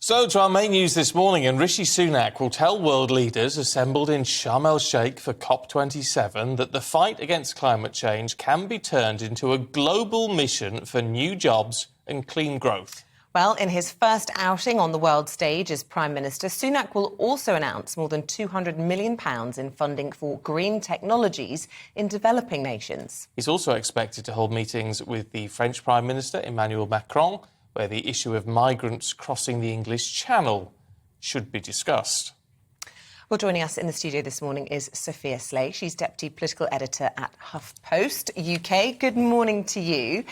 So, to our main news this morning, and Rishi Sunak will tell world leaders assembled in Sharm el-Sheikh for COP27 that the fight against climate change can be turned into a global mission for new jobs and clean growth. Well, in his first outing on the world stage as Prime Minister, Sunak will also announce more than £200 million in funding for green technologies in developing nations. He's also expected to hold meetings with the French Prime Minister, Emmanuel Macron, where the issue of migrants crossing the English Channel should be discussed. Well, joining us in the studio this morning is Sophie Sleigh. She's Deputy Political Editor at HuffPost UK. Good morning to you.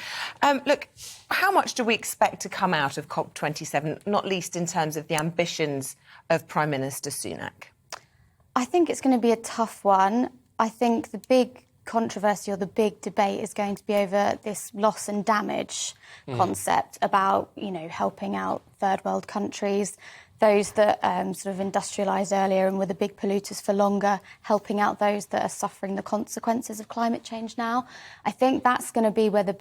Look, how much do we expect to come out of COP27, not least in terms of the ambitions of Prime Minister Sunak? I think it's going to be a tough one. I think the big controversy or the big debate is going to be over this loss and damage concept about, helping out third world countries, those that sort of industrialised earlier and were the big polluters for longer, helping out those that are suffering the consequences of climate change now. I think that's going to be where the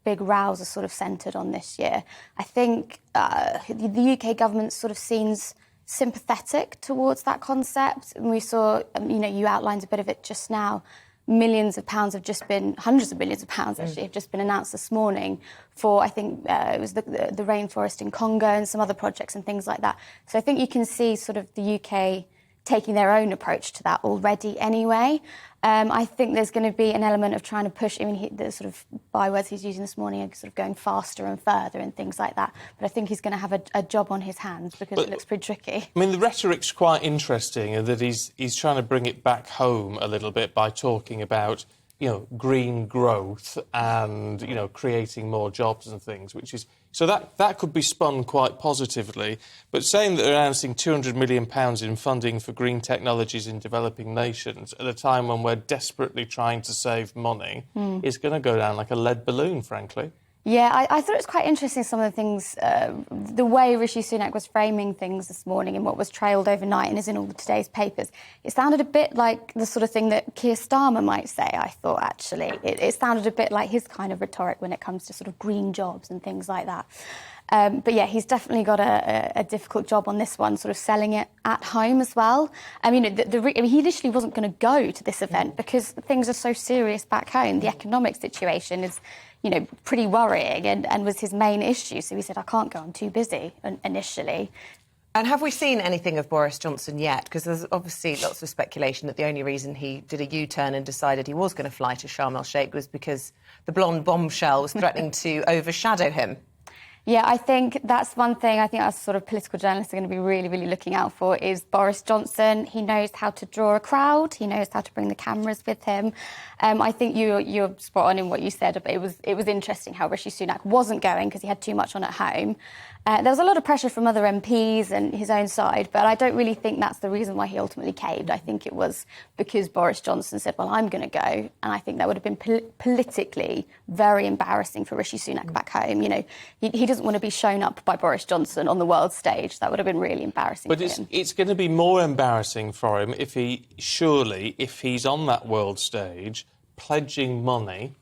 big rows are sort of centred on this year. I think the UK government sort of seems sympathetic towards that concept. And we saw, you outlined a bit of it just now. Millions of pounds have just been, hundreds of millions of pounds actually, have just been announced this morning for, I think, it was the rainforest in Congo and some other projects and things like that. So I think you can see sort of the UK taking their own approach to that already anyway. I think there's going to be an element of trying to push, the sort of bywords he's using this morning are sort of going faster and further and things like that. But I think he's going to have a job on his hands because it looks pretty tricky. I mean, the rhetoric's quite interesting in that he's trying to bring it back home a little bit by talking about, green growth and, creating more jobs and things, which is... So that could be spun quite positively. But saying that they're announcing £200 million in funding for green technologies in developing nations at a time when we're desperately trying to save money is going to go down like a lead balloon, frankly. Yeah, I thought it was quite interesting, some of the things, the way Rishi Sunak was framing things this morning and what was trailed overnight and is in all today's papers. It sounded a bit like the sort of thing that Keir Starmer might say, I thought, actually. It sounded a bit like his kind of rhetoric when it comes to sort of green jobs and things like that. But yeah, he's definitely got a difficult job on this one, sort of selling it at home as well. He initially wasn't going to go to this event because things are so serious back home. The economic situation is, pretty worrying and was his main issue. So he said, I can't go, I'm too busy initially. And have we seen anything of Boris Johnson yet? Because there's obviously lots of speculation that the only reason he did a U-turn and decided he was going to fly to Sharm el-Sheikh was because the blonde bombshell was threatening to overshadow him. Yeah, I think that's one thing I think us sort of political journalists are going to be really, really looking out for is Boris Johnson. He knows how to draw a crowd. He knows how to bring the cameras with him. I think you're spot on in what you said. It was interesting how Rishi Sunak wasn't going because he had too much on at home. There was a lot of pressure from other MPs and his own side, but I don't really think that's the reason why he ultimately caved. I think it was because Boris Johnson said, well, I'm going to go. And I think that would have been politically very embarrassing for Rishi Sunak back home. He doesn't want to be shown up by Boris Johnson on the world stage. That would have been really embarrassing for him. But it's going to be more embarrassing for him if he's on that world stage pledging money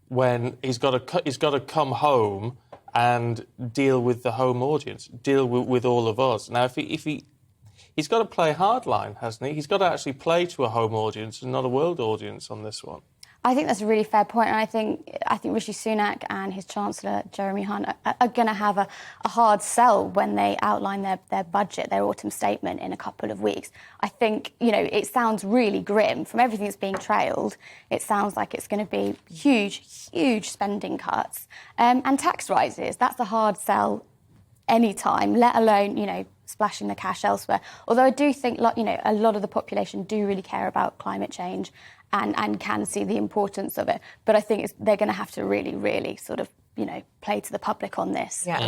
when he's got to come home and deal with the home audience, deal with all of us. Now, he's got to play hardline, hasn't he? He's got to actually play to a home audience and not a world audience on this one. I think that's a really fair point, and I think Rishi Sunak and his Chancellor, Jeremy Hunt, are going to have a hard sell when they outline their budget, their autumn statement in a couple of weeks. I think, it sounds really grim. From everything that's being trailed, it sounds like it's going to be huge spending cuts and tax rises. That's a hard sell any time, let alone, splashing the cash elsewhere. Although I do think, a lot of the population do really care about climate change and can see the importance of it. But I think they're going to have to really, really sort of, play to the public on this. Yeah.